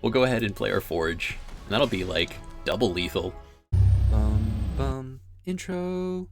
We'll go ahead and play our Forge, and that'll be like double lethal. Intro.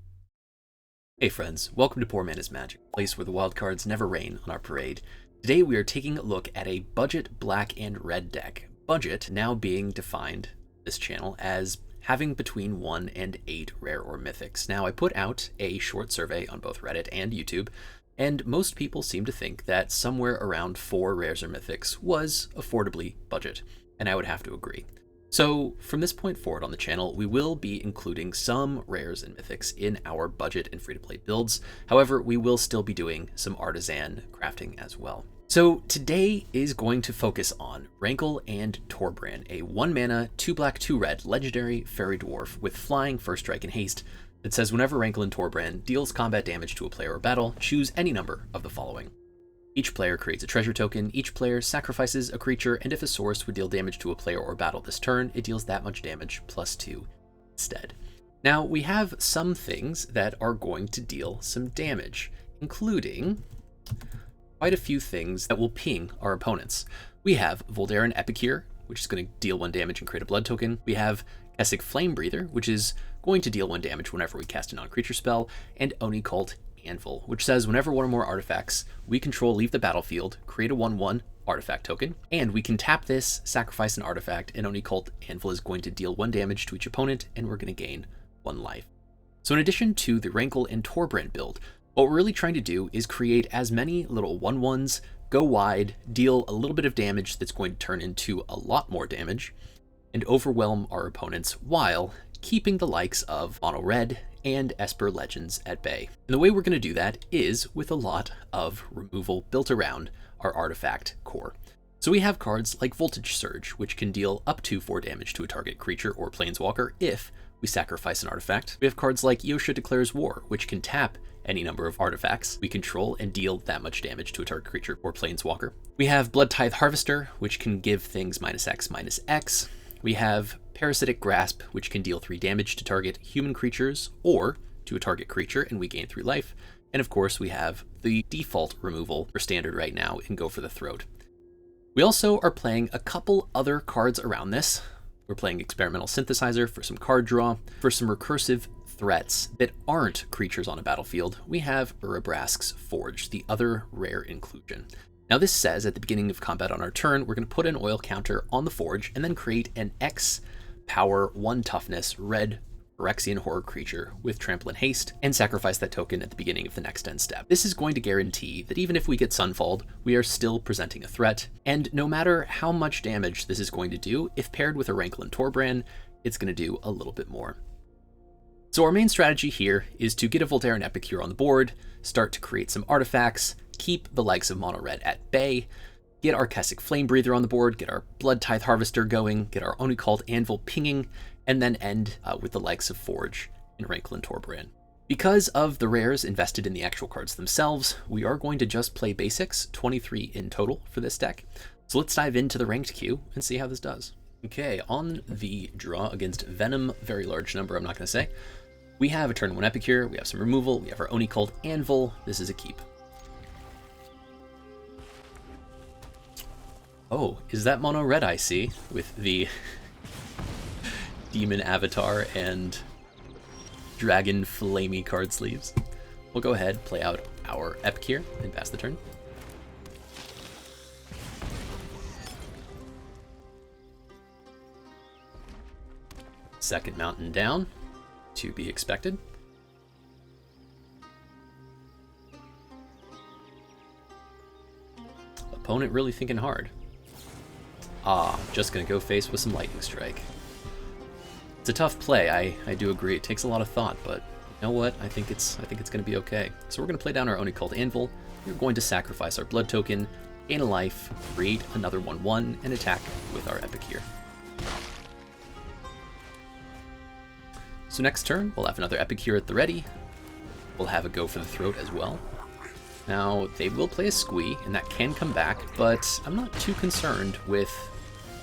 Hey friends, welcome to Poor Man is Magic, a place where the wildcards never rain on our parade. Today we are taking a look at a budget black and red deck. Budget now being defined this channel as having between 1 and 8 rare or mythics. Now I put out a short survey on both Reddit and YouTube, and most people seem to think that somewhere around 4 rares or mythics was affordably budget, and I would have to agree. So from this point forward on the channel, we will be including some rares and mythics in our budget and free-to-play builds. However, we will still be doing some artisan crafting as well. So today is going to focus on Rankle and Torbran, a 1-mana, 2 black, 2 red legendary fairy dwarf with flying, first strike, and haste that says whenever Rankle and Torbran deals combat damage to a player or battle, choose any number of the following. Each player creates a treasure token, each player sacrifices a creature, and if a source would deal damage to a player or battle this turn, it deals that much damage plus 2 instead. Now, we have some things that are going to deal some damage, including quite a few things that will ping our opponents. We have Voldaren Epicure, which is going to deal 1 damage and create a blood token. We have Kessig Flame Breather, which is going to deal 1 damage whenever we cast a non-creature spell, and Oni-Cult Anvil, which says whenever one or more artifacts we control leave the battlefield, create a 1/1 artifact token, and we can tap this, sacrifice an artifact, and Oni-Cult Anvil is going to deal 1 damage to each opponent, and we're going to gain 1 life. So in addition to the Rankle and Torbran build, what we're really trying to do is create as many little 1/1s, go wide, deal a little bit of damage that's going to turn into a lot more damage, and overwhelm our opponents while keeping the likes of Mono Red and Esper Legends at bay. And the way we're going to do that is with a lot of removal built around our artifact core. So we have cards like Voltage Surge, which can deal up to 4 damage to a target creature or planeswalker if we sacrifice an artifact. We have cards like Yotia Declares War, which can tap any number of artifacts we control and deal that much damage to a target creature or planeswalker. We have Bloodtithe Harvester, which can give things -X/-X. We have Parasitic Grasp, which can deal 3 damage to target human creatures or to a target creature, and we gain 3 life. And of course, we have the default removal for standard right now in Go for the Throat. We also are playing a couple other cards around this. We're playing Experimental Synthesizer for some card draw. For some recursive threats that aren't creatures on a battlefield, we have Urabrask's Forge, the other rare inclusion. Now this says at the beginning of combat on our turn, we're going to put an oil counter on the Forge and then create an X power 1 toughness red Phyrexian horror creature with trample and haste and sacrifice that token at the beginning of the next end step. This is going to guarantee that even if we get Sunfalled, we are still presenting a threat, and no matter how much damage this is going to do, if paired with a Rankle and Torbran, it's going to do a little bit more. So our main strategy here is to get a Voldaren Epicure on the board, start to create some artifacts, keep the likes of Mono Red at bay, get our Kessig Flame Breather on the board, get our Bloodtithe Harvester going, get our Oni-Cult Anvil pinging, and then end with the likes of Forge and Rankle and Torbran. Because of the rares invested in the actual cards themselves, we are going to just play basics, 23 in total for this deck. So let's dive into the ranked queue and see how this does. Okay, on the draw against Venom, very large number, I'm not going to say, we have a turn 1 Epicure, we have some removal, we have our Oni-Cult Anvil, this is a keep. Oh, is that Mono Red I see with the Demon Avatar and Dragon Flamey card sleeves? We'll go ahead, play out our Epicure, and pass the turn. Second mountain down, to be expected. Opponent really thinking hard. Just gonna go face with some Lightning Strike. It's a tough play, I do agree. It takes a lot of thought, but you know what? I think it's gonna be okay. So we're gonna play down our Oni-Cult Anvil. We're going to sacrifice our blood token, gain a life, create another 1/1, and attack with our Epicure. So next turn, we'll have another Epicure at the ready. We'll have a Go for the Throat as well. Now, they will play a Squee, and that can come back, but I'm not too concerned with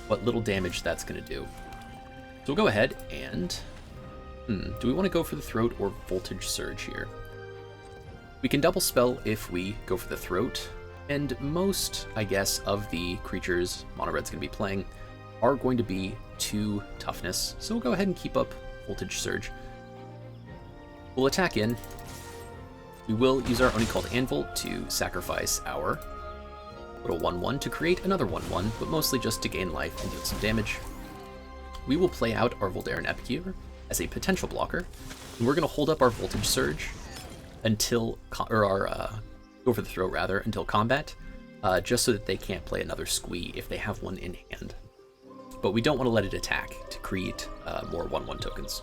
what little damage that's going to do. So we'll go ahead and... do we want to go for the Throat or Voltage Surge here? We can double spell if we go for the Throat, and most, I guess, of the creatures Mono Red's going to be playing are going to be 2 toughness, so we'll go ahead and keep up Voltage Surge. We'll attack in. We will use our Oni-Cult Anvil to sacrifice our little 1/1 to create another 1/1, but mostly just to gain life and deal some damage. We will play out our Voldaren Epicure as a potential blocker, and we're going to hold up our Voltage Surge until, go for the throw rather, until combat, just so that they can't play another Squee if they have one in hand. But we don't want to let it attack to create more 1/1 tokens.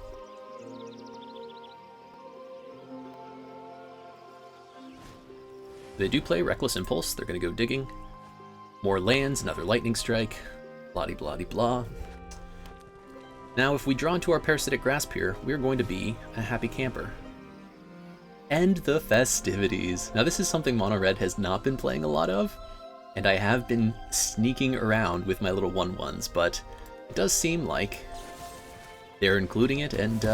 They do play Reckless Impulse, they're going to go digging. More lands, another Lightning Strike, blah-de-blah-de-blah. Now, if we draw into our Parasitic Grasp here, we're going to be a happy camper. End the festivities. Now, this is something Mono Red has not been playing a lot of, and I have been sneaking around with my little 1/1s, but it does seem like they're including it, and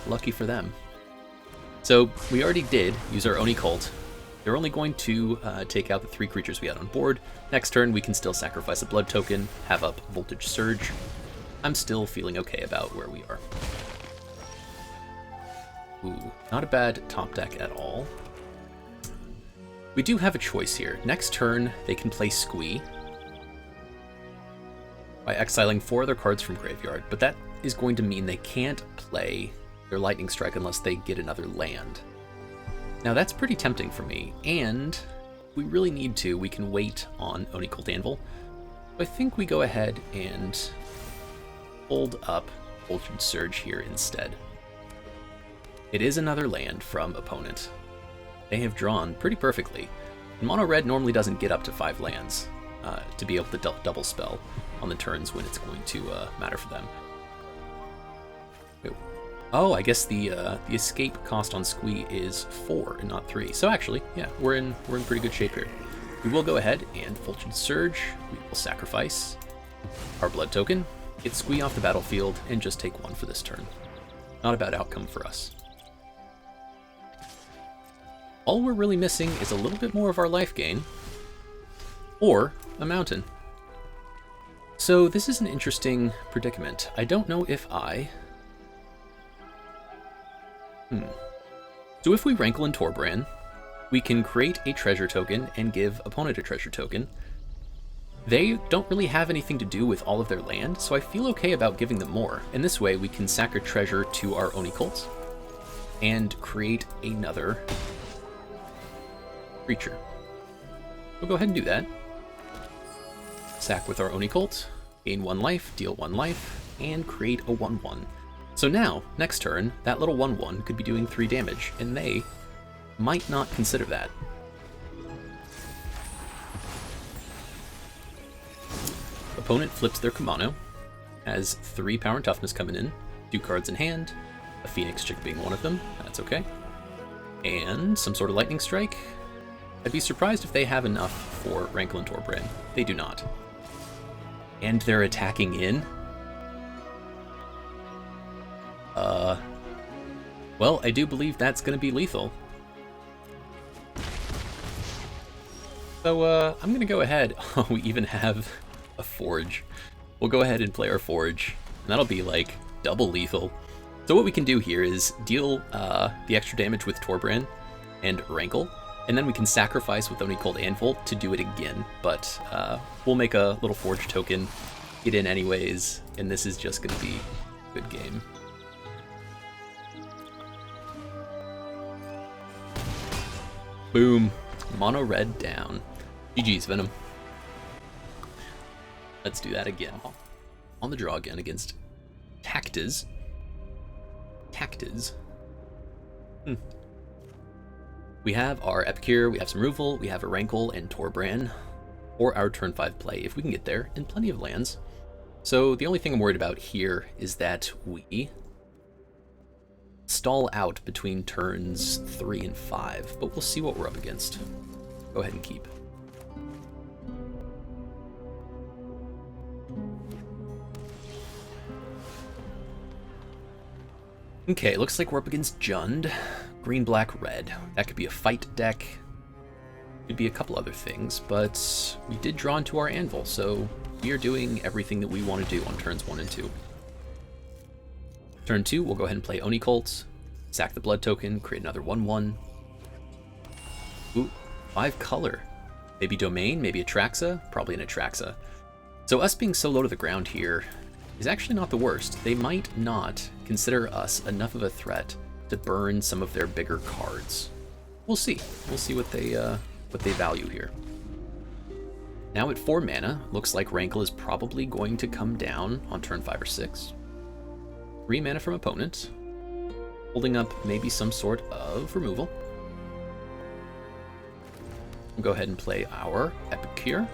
lucky for them. So, we already did use our Oni-Cult. They're only going to take out the 3 creatures we had on board. Next turn, we can still sacrifice a blood token, have up Voltage Surge. I'm still feeling okay about where we are. Ooh, not a bad top deck at all. We do have a choice here. Next turn, they can play Squee by exiling 4 other cards from graveyard, but that is going to mean they can't play their Lightning Strike unless they get another land. Now that's pretty tempting for me, and if we really need to, we can wait on Oni-Cult Anvil. I think we go ahead and hold up Voltage Surge here instead. It is another land from opponent. They have drawn pretty perfectly. And Mono Red normally doesn't get up to 5 lands to be able to double spell on the turns when it's going to matter for them. Oh, I guess the escape cost on Squee is 4 and not 3. So actually, yeah, we're in pretty good shape here. We will go ahead and Voltage Surge. We will sacrifice our blood token, get Squee off the battlefield, and just take 1 for this turn. Not a bad outcome for us. All we're really missing is a little bit more of our life gain, or a mountain. So this is an interesting predicament. I don't know if So if we Rankle and Torbran, we can create a treasure token and give opponent a treasure token. They don't really have anything to do with all of their land, so I feel okay about giving them more. And this way we can sack a treasure to our Oni-Cult and create another creature. We'll go ahead and do that. Sack with our Oni-Cult, gain 1 life, deal 1 life, and create a 1/1. So now, next turn, that little 1/1 could be doing 3 damage, and they might not consider that. Opponent flips their Kumano, has 3 power and toughness coming in, 2 cards in hand, a Phoenix Chick being one of them, that's okay, and some sort of Lightning Strike. I'd be surprised if they have enough for Rankle and Torbran. They do not. And they're attacking in? Well, I do believe that's going to be lethal. So, I'm going to go ahead. Oh, we even have a Forge. We'll go ahead and play our Forge, and that'll be, like, double lethal. So what we can do here is deal the extra damage with Torbran and Rankle, and then we can sacrifice with Oni-Cult Anvil to do it again, but we'll make a little Forge token, get in anyways, and this is just going to be a good game. Boom. Mono Red down. GG's, Venom. Let's do that again. On the draw again against Tactiz. We have our Epicure, we have some Ruval, we have a Rankle and Torbran for our turn 5 play, if we can get there, and plenty of lands. So the only thing I'm worried about here is that we stall out between turns 3 and 5, but we'll see what we're up against. Go ahead and keep. Okay, looks like we're up against Jund. Green, black, red. That could be a fight deck. Could be a couple other things, but we did draw into our Anvil, so we are doing everything that we want to do on turns 1 and 2. Turn 2, we'll go ahead and play Oni-Cult, sack the blood token, create another 1/1. Ooh, 5 color. Maybe Domain, maybe Atraxa, probably an Atraxa. So us being so low to the ground here is actually not the worst. They might not consider us enough of a threat to burn some of their bigger cards. We'll see. We'll see what they value here. Now at 4 mana, looks like Rankle is probably going to come down on turn 5 or 6. 3 mana from opponent, holding up maybe some sort of removal. We'll go ahead and play our Epic Cure.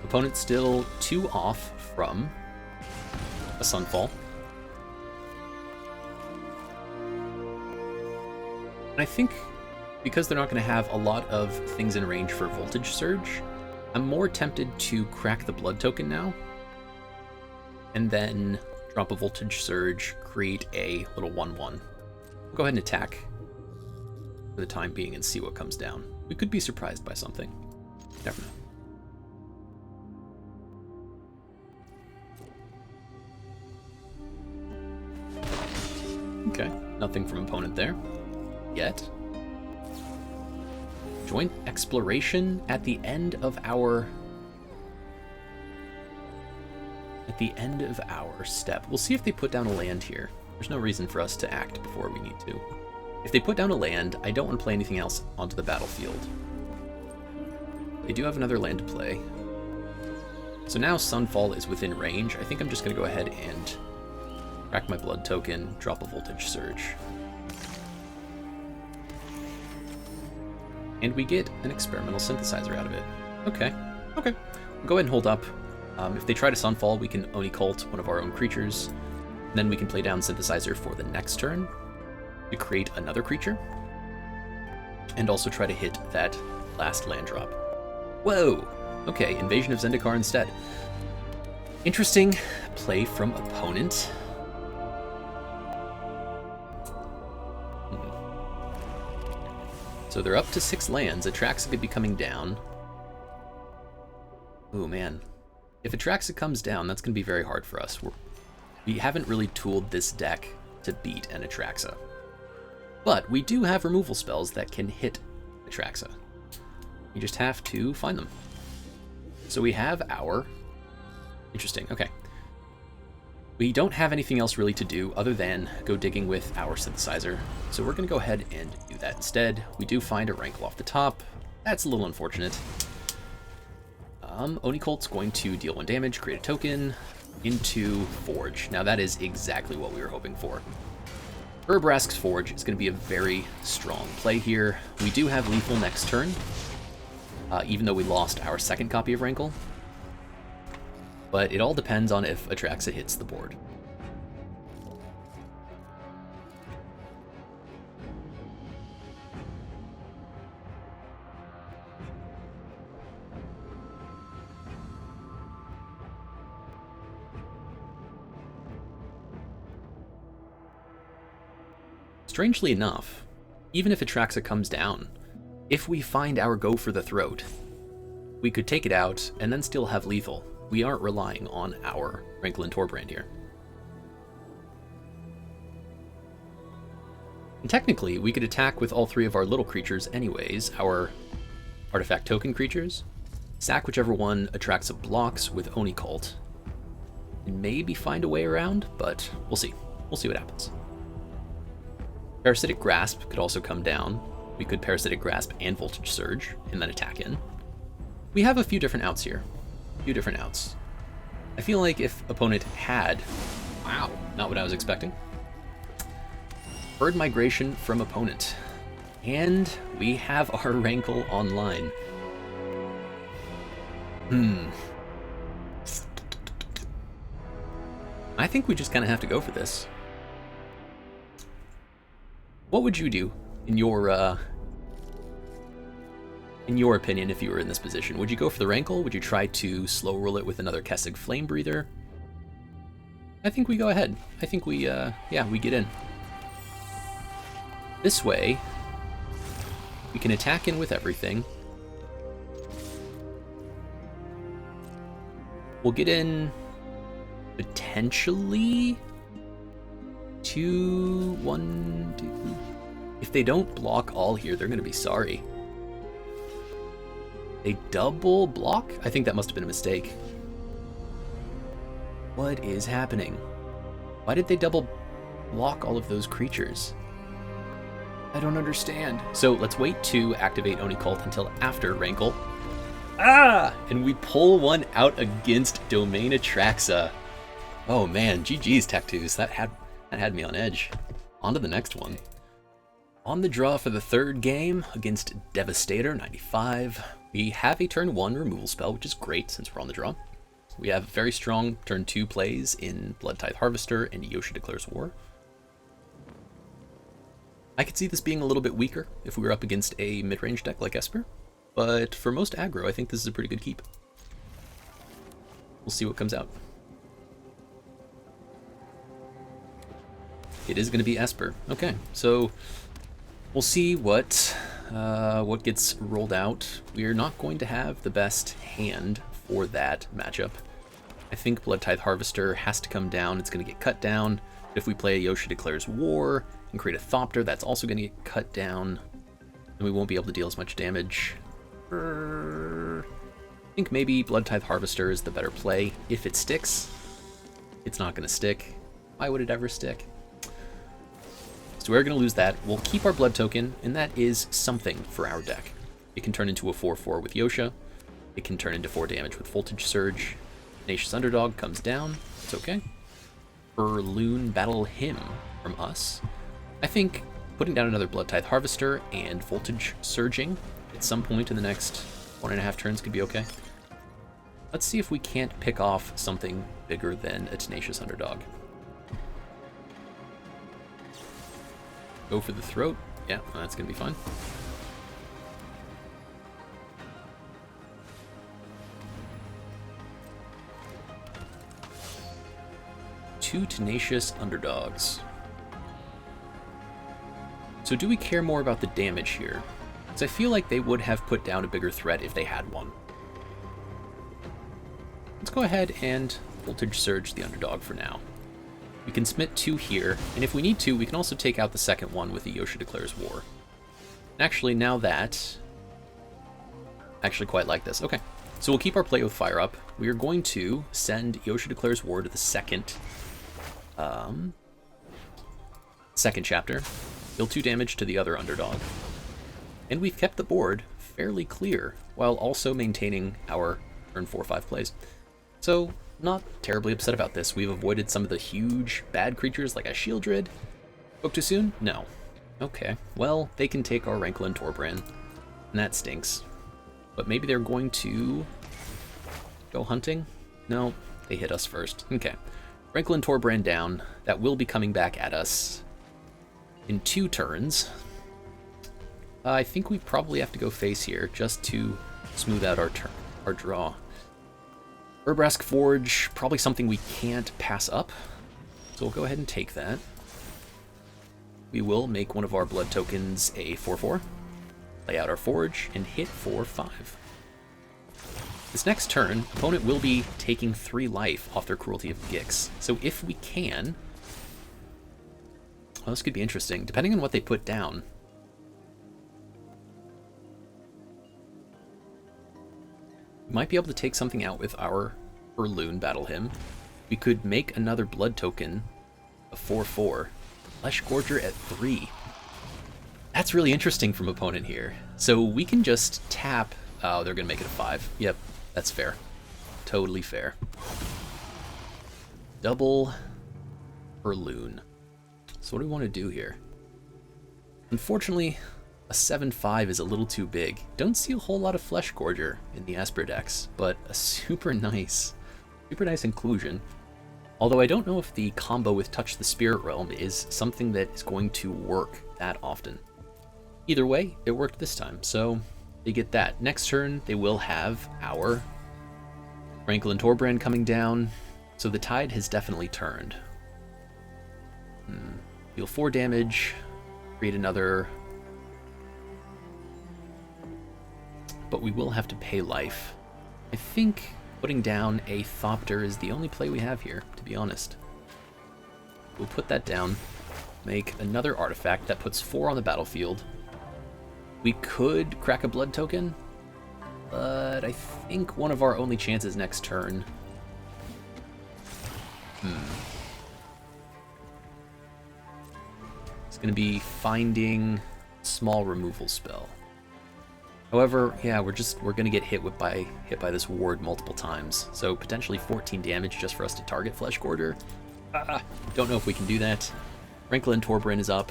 Opponent still 2 off from a Sunfall. And I think because they're not going to have a lot of things in range for Voltage Surge, I'm more tempted to crack the blood token now, and then drop a Voltage Surge, create a little 1/1. We'll go ahead and attack for the time being and see what comes down. We could be surprised by something. Never know. Okay, nothing from opponent there yet. Joint Exploration at the end of our step. We'll see if they put down a land here. There's no reason for us to act before we need to. If they put down a land, I don't want to play anything else onto the battlefield. They do have another land to play. So now Sunfall is within range. I think I'm just going to go ahead and crack my blood token, drop a Voltage Surge. And we get an Experimental Synthesizer out of it. Okay. We'll go ahead and hold up. If they try to Sunfall, we can Oni-Cult one of our own creatures. Then we can play down Synthesizer for the next turn to create another creature. And also try to hit that last land drop. Whoa! Okay, Invasion of Zendikar instead. Interesting play from opponent. So they're up to 6 lands. Atraxa could be coming down. Oh man. If Atraxa comes down, that's going to be very hard for us. We haven't really tooled this deck to beat an Atraxa. But we do have removal spells that can hit Atraxa. You just have to find them. So we have our... Interesting, okay. We don't have anything else really to do other than go digging with our Synthesizer. So we're going to go ahead and do that instead. We do find a Rankle off the top. That's a little unfortunate. Oni-Cult's going to deal 1 damage, create a token, into Forge. Now that is exactly what we were hoping for. Urabrask's Forge is going to be a very strong play here. We do have lethal next turn, even though we lost our second copy of Rankle. But it all depends on if Atraxa hits the board. Strangely enough, even if Atraxa comes down, if we find our go for the throat, we could take it out and then still have lethal. We aren't relying on our Rankle and Torbran here. And technically, we could attack with all 3 of our little creatures anyways, our artifact token creatures, sack whichever one Atraxa blocks with Oni-Cult, and maybe find a way around, but we'll see. We'll see what happens. Parasitic Grasp could also come down. We could Parasitic Grasp and Voltage Surge, and then attack in. We have a few different outs here. I feel like if opponent had... Wow, not what I was expecting. Bird Migration from opponent. And we have our Rankle online. I think we just kind of have to go for this. What would you do in your opinion if you were in this position? Would you go for the Rankle? Would you try to slow roll it with another Kessig Flame Breather? I think we go ahead. I think we, yeah, we get in. This way, we can attack in with everything, We'll get in potentially 2, 1, 2. If they don't block all here, they're going to be sorry. They double block? I think that must have been a mistake. What is happening? Why did they double block all of those creatures? I don't understand. So let's wait to activate Oni-Cult until after Rankle. Ah! And we pull one out against Domain Atraxa. Oh man, GG's Tactus. That had me on edge. On to the next one. On the draw for the third game against Devastator 95. We have a turn 1 removal spell, which is great since we're on the draw. We have very strong turn 2 plays in Bloodtithe Harvester and Yotia Declares War. I could see this being a little bit weaker if we were up against a mid-range deck like Esper, but for most aggro, I think this is a pretty good keep. We'll see what comes out. It is going to be Esper. Okay, so we'll see what gets rolled out. We're not going to have the best hand for that matchup. I think Bloodtithe Harvester has to come down. It's going to get cut down. If we play Yotia Declares War and create a Thopter, that's also going to get cut down, and we won't be able to deal as much damage. I think maybe Bloodtithe Harvester is the better play. If it sticks, it's not going to stick. Why would it ever stick? So we're going to lose that. We'll keep our blood token, and that is something for our deck. It can turn into a 4/4 with Yotia. It can turn into 4 damage with Voltage Surge. Tenacious Underdog comes down. It's okay. Loon Battle Him from us. I think putting down another Bloodtithe Harvester and Voltage Surging at some point in the next 1.5 turns could be okay. Let's see if we can't pick off something bigger than a Tenacious Underdog. Go for the throat. Yeah, that's going to be fine. Two Tenacious Underdogs. So do we care more about the damage here? Because I feel like they would have put down a bigger threat if they had one. Let's go ahead and Voltage Surge the Underdog for now. We can smite 2 here, and if we need to, we can also take out the second one with the Yotia Declares War. Actually, now that... I actually quite like this. Okay, so we'll keep our play with Fire Up. We are going to send Yotia Declares War to the second chapter. Deal 2 damage to the other Underdog. And we've kept the board fairly clear, while also maintaining our turn 4/5 plays. So, not terribly upset about this. We've avoided some of the huge bad creatures like a Shieldred. Spoke too soon? No. Okay, well, they can take our Rankle and Torbran, and that stinks. But maybe they're going to go hunting? No, they hit us first. Okay, Rankle and Torbran down. That will be coming back at us in 2 turns. I think we probably have to go face here just to smooth out our draw. Urabrask Forge, probably something we can't pass up, so we'll go ahead and take that. We will make one of our blood tokens a 4/4, lay out our Forge, and hit 4/5. This next turn, opponent will be taking 3 life off their Cruelty of Gix, so if we can... Well, this could be interesting, depending on what they put down. We might be able to take something out with our Loon Battle Him. We could make another blood token, a 4/4. Flesh Gorger at 3. That's really interesting from opponent here. So we can just tap... Oh, they're going to make it a 5. Yep, that's fair. Totally fair. Double Loon. So what do we want to do here? Unfortunately, a 7/5 is a little too big. Don't see a whole lot of Flesh Gorger in the Esper decks, but a super nice inclusion. Although I don't know if the combo with Touch the Spirit Realm is something that is going to work that often. Either way, it worked this time, so they get that. Next turn, they will have our Rankle and Torbran coming down, so the tide has definitely turned. Deal 4 damage, create another... But we will have to pay life. I think putting down a Thopter is the only play we have here, to be honest. We'll put that down, make another artifact that puts 4 on the battlefield. We could crack a blood token, but I think one of our only chances next turn. It's going to be finding small removal spell. However, yeah, we're going to get hit by this ward multiple times, so potentially 14 damage just for us to target Flesh Gorger. Don't know if we can do that. Rankle and Torbran is up.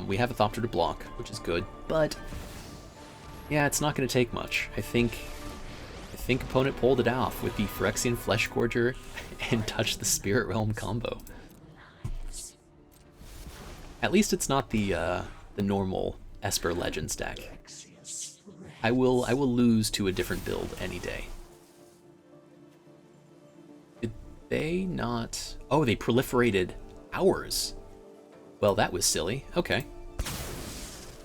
We have a Thopter to block, which is good, but yeah, it's not going to take much. I think opponent pulled it off with the Phyrexian Flesh Gorger and Touch the Spirit Realm combo. At least it's not the normal Esper Legends deck. I will lose to a different build any day. Did they not? Oh, they proliferated ours. Well, that was silly. Okay.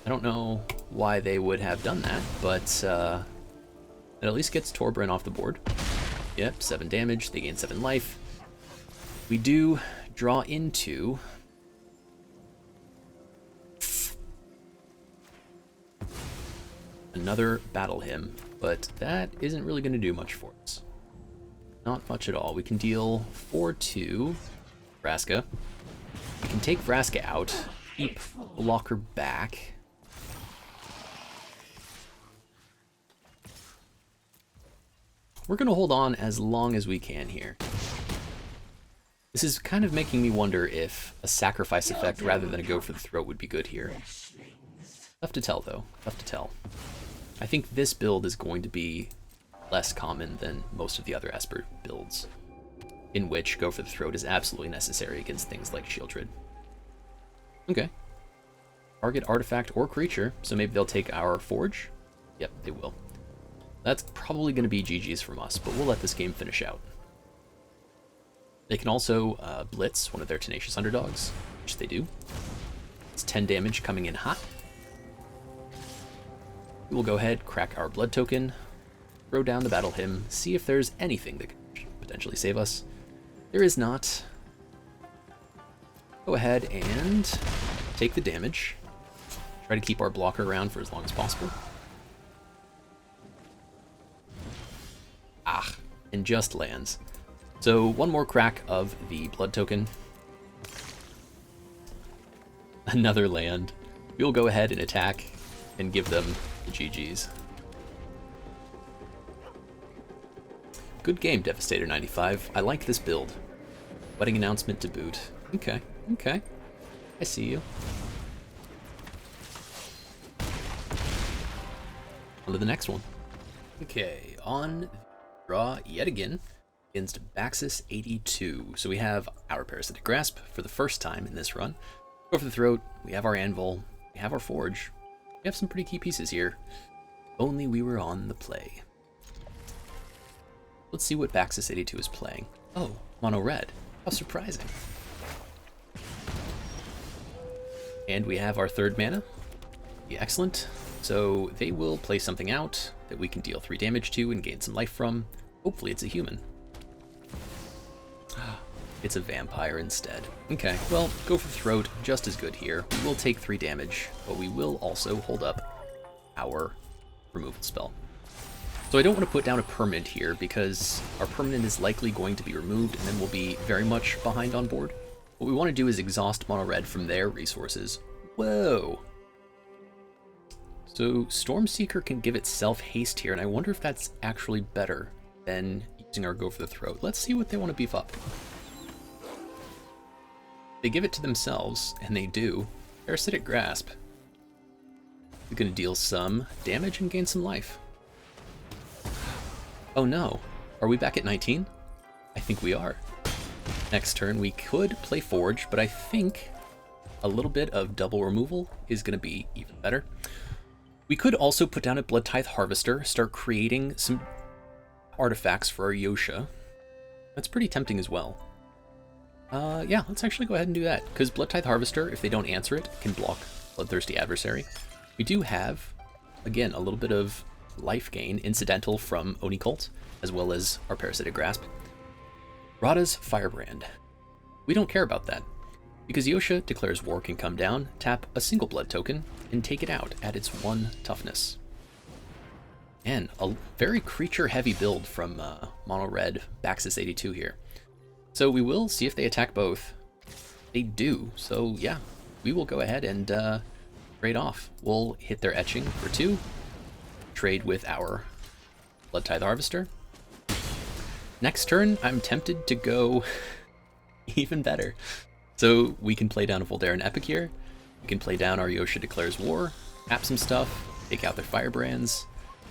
I don't know why they would have done that, but it at least gets Torbran off the board. Yep, 7 damage. They gain 7 life. We do draw into another Battle Hymn, but that isn't really going to do much for us. Not much at all. We can deal 4 to Vraska. We can take Vraska out, keep Blocker back. We're going to hold on as long as we can here. This is kind of making me wonder if a sacrifice effect rather than a go for the throat would be good here. Tough to tell, though. Tough to tell. I think this build is going to be less common than most of the other Esper builds, in which go for the throat is absolutely necessary against things like Shieldred. Okay. Target artifact or creature, so maybe they'll take our Forge? Yep, they will. That's probably going to be GG's from us, but we'll let this game finish out. They can also blitz one of their Tenacious Underdogs, which they do. It's 10 damage coming in hot. We will go ahead, crack our blood token, throw down the Battle Hymn, see if there's anything that could potentially save us. There is not. Go ahead and take the damage. Try to keep our blocker around for as long as possible. And just lands. So one more crack of the blood token. Another land. We'll go ahead and attack and give them the GG's. Good game, Devastator95. I like this build. Wedding announcement to boot. Okay, okay. I see you. On to the next one. Okay, on draw yet again against Baxis82. So we have our Parasitic Grasp for the first time in this run. Go for the throat, we have our Anvil, we have our Forge. We have some pretty key pieces here. Only we were on the play. Let's see what Baxis82 is playing. Oh, mono red. How surprising. And we have our 3rd mana. Yeah, excellent. So they will play something out that we can deal 3 damage to and gain some life from. Hopefully it's a human. It's a vampire instead. Okay, well, go for throat, just as good here. We will take 3 damage, but we will also hold up our removal spell. So I don't want to put down a permanent here because our permanent is likely going to be removed and then we'll be very much behind on board. What we want to do is exhaust mono red from their resources. Whoa! So Stormseeker can give itself haste here, and I wonder if that's actually better than using our go for the throat. Let's see what they want to beef up. They give it to themselves, and they do. Parasitic Grasp. We're going to deal some damage and gain some life. Oh no. Are we back at 19? I think we are. Next turn we could play Forge, but I think a little bit of double removal is going to be even better. We could also put down a Bloodtithe Harvester, start creating some artifacts for our Yotia. That's pretty tempting as well. Yeah, let's actually go ahead and do that, because Bloodtithe Harvester, if they don't answer it, can block Bloodthirsty Adversary. We do have, again, a little bit of life gain incidental from Oni-Cult, as well as our Parasitic Grasp. Radha's Firebrand. We don't care about that, because Yotia Declares War can come down, tap a single blood token, and take it out at its 1 toughness. And a very creature-heavy build from Mono Red Baxis 82 here. So we will see if they attack both. They do, so yeah, we will go ahead and trade off. We'll hit their Etching for 2, trade with our Bloodtithe Harvester. Next turn, I'm tempted to go even better. So we can play down a Voldaren Epicure, we can play down our Yotia Declares War, tap some stuff, take out their Firebrands.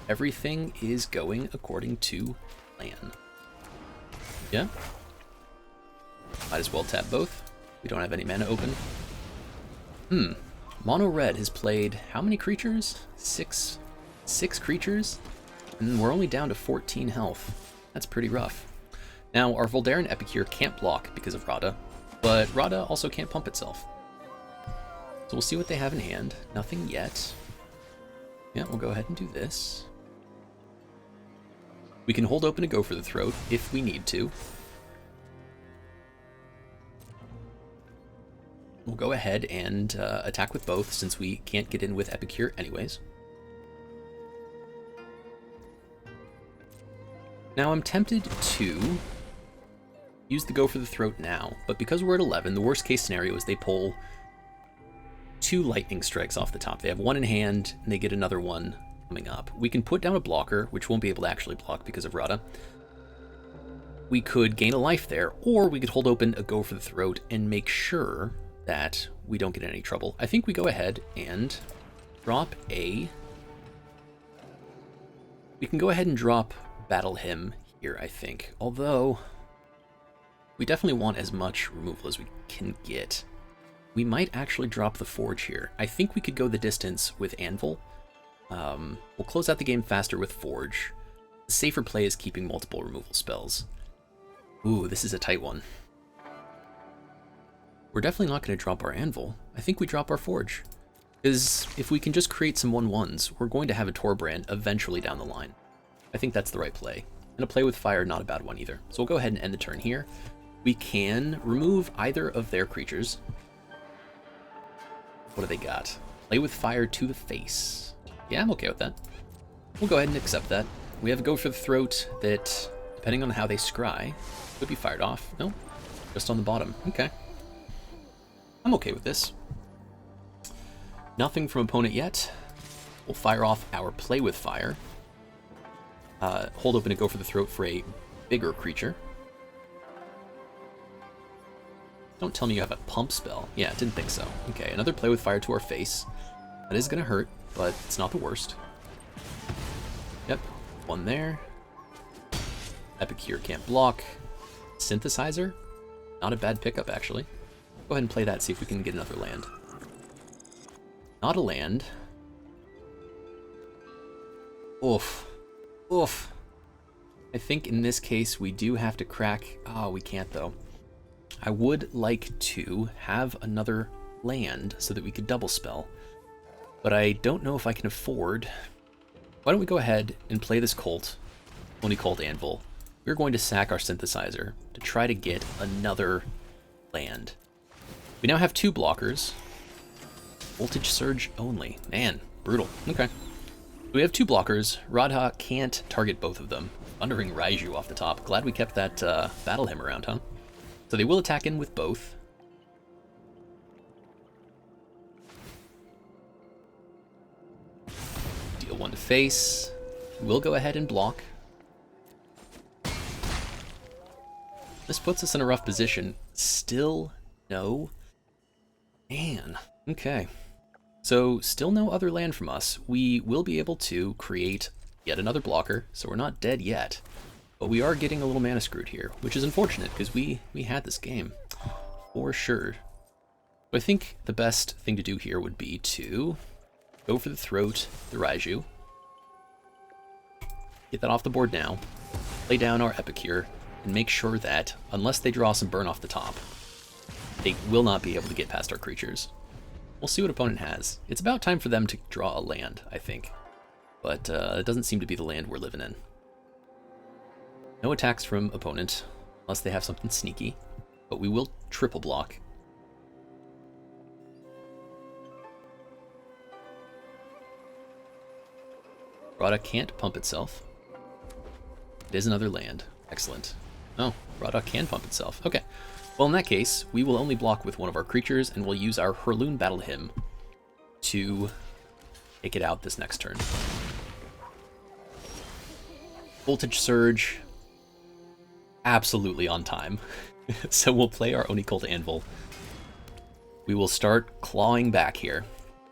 Everything is going according to plan. Yeah. Might as well tap both. We don't have any mana open. Mono Red has played how many creatures? Six creatures? And we're only down to 14 health. That's pretty rough. Now, our Voldaren Epicure can't block because of Radha, but Radha also can't pump itself. So we'll see what they have in hand. Nothing yet. Yeah, we'll go ahead and do this. We can hold open and go for the throat if we need to. We'll go ahead and attack with both since we can't get in with Epicure anyways. Now I'm tempted to use the go for the throat now, but because we're at 11, the worst case scenario is they pull 2 lightning strikes off the top. They have 1 in hand and they get another one coming up. We can put down a blocker, which won't be able to actually block because of Radha. We could gain a life there, or we could hold open a go for the throat and make sure that we don't get in any trouble. I think we go ahead and drop a... We can go ahead and drop Battle Hymn here, I think. Although, we definitely want as much removal as we can get. We might actually drop the Forge here. I think we could go the distance with Anvil. We'll close out the game faster with Forge. The safer play is keeping multiple removal spells. Ooh, this is a tight one. We're definitely not going to drop our Anvil. I think we drop our Forge. Because if we can just create some 1/1s, we're going to have a Torbran eventually down the line. I think that's the right play. And a play with fire, not a bad one either. So we'll go ahead and end the turn here. We can remove either of their creatures. What do they got? Play with fire to the face. Yeah, I'm okay with that. We'll go ahead and accept that. We have a go for the throat that, depending on how they scry, could be fired off. No, just on the bottom. Okay. I'm okay with this. Nothing from opponent yet. We'll fire off our play with fire. Hold open and go for the throat for a bigger creature. Don't tell me you have a pump spell. Yeah, didn't think so. Okay, another play with fire to our face. That is going to hurt, but it's not the worst. Yep, 1 there. Epicure can't block. Synthesizer, not a bad pickup actually. Go ahead and play that, see if we can get another land. Not a land. Oof. Oof. I think in this case we do have to crack... Oh, we can't though. I would like to have another land so that we could double spell, but I don't know if I can afford... Why don't we go ahead and play this Cult, Oni-Cult Anvil. We're going to sack our Synthesizer to try to get another land. We now have 2 blockers. Voltage Surge only. Man, brutal. Okay. We have 2 blockers. Radha can't target both of them. Thundering Raiju off the top. Glad we kept that Battle Hymn around, huh? So they will attack in with both. Deal 1 to face. We'll go ahead and block. This puts us in a rough position. Still no. Man. Okay. So still no other land from us. We will be able to create yet another blocker, so we're not dead yet. But we are getting a little mana screwed here, which is unfortunate because we had this game for sure. So I think the best thing to do here would be to go for the throat, the Raiju. Get that off the board now. Lay down our Epicure and make sure that, unless they draw some burn off the top, they will not be able to get past our creatures. We'll see what opponent has. It's about time for them to draw a land, I think. but it doesn't seem to be the land we're living in. No attacks from opponent, unless they have something sneaky, but we will triple block. Radha can't pump itself. It is another land. Excellent. Oh, Radha can pump itself. Okay. Well, in that case, we will only block with one of our creatures, and we'll use our Heirloom Battle Hymn to take it out this next turn. Voltage Surge. Absolutely on time. So we'll play our Oni-Cult Anvil. We will start clawing back here.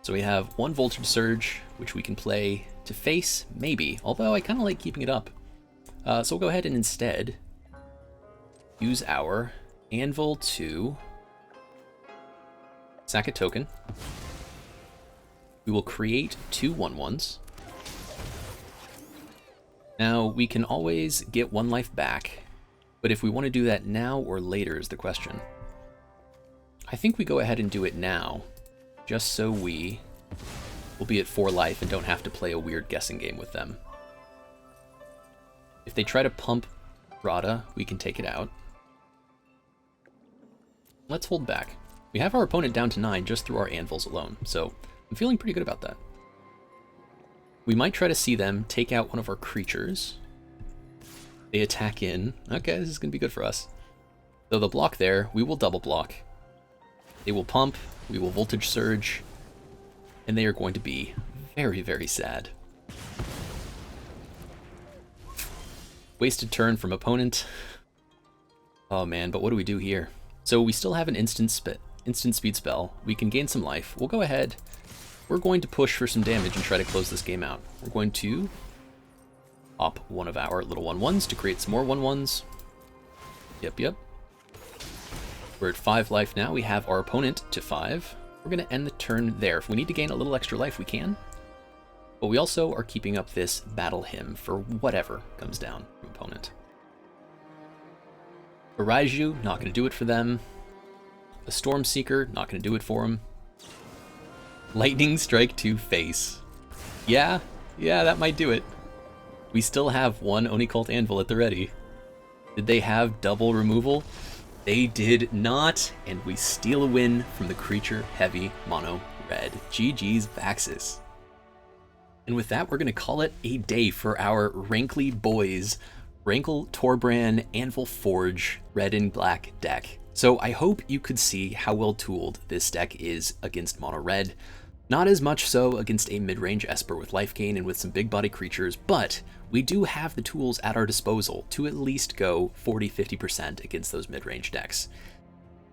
So we have one Voltage Surge, which we can play to face, maybe, although I kind of like keeping it up. So we'll go ahead and instead use our Anvil to sack a token. We will create 2 1/1s. Now, we can always get 1 life back, but if we want to do that now or later is the question. I think we go ahead and do it now, just so we will be at 4 life and don't have to play a weird guessing game with them. If they try to pump Radha, we can take it out. Let's hold back. We have our opponent down to 9 just through our anvils alone, so I'm feeling pretty good about that. We might try to see them take out one of our creatures. They attack in. Okay, this is going to be good for us. So they'll block there. We will double block. They will pump. We will Voltage Surge. And they are going to be very, very sad. Wasted turn from opponent. Oh man, but what do we do here? So we still have an instant speed spell. We can gain some life. We'll go ahead. We're going to push for some damage and try to close this game out. We're going to pop one of our little 1/1s to create some more 1/1s. Yep. We're at 5 life now. We have our opponent to 5. We're going to end the turn there. If we need to gain a little extra life, we can. But we also are keeping up this Battle Hymn for whatever comes down from opponent. Araiju, not going to do it for them. A Storm Seeker, not going to do it for him. Lightning Strike to face. Yeah, that might do it. We still have one Oni-Cult Anvil at the ready. Did they have double removal? They did not, and we steal a win from the creature-heavy mono red. GG's Vaxis. And with that, we're going to call it a day for our Rankly Boys Rankle Torbran Anvil Forge red and black deck. So I hope you could see how well tooled this deck is against mono red. Not as much so against a mid-range Esper with life gain and with some big body creatures, but we do have the tools at our disposal to at least go 40-50% against those mid-range decks.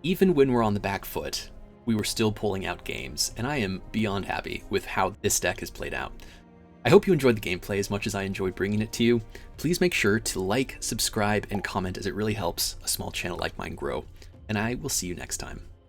Even when we're on the back foot, we were still pulling out games, and I am beyond happy with how this deck has played out. I hope you enjoyed the gameplay as much as I enjoyed bringing it to you. Please make sure to like, subscribe, and comment as it really helps a small channel like mine grow, and I will see you next time.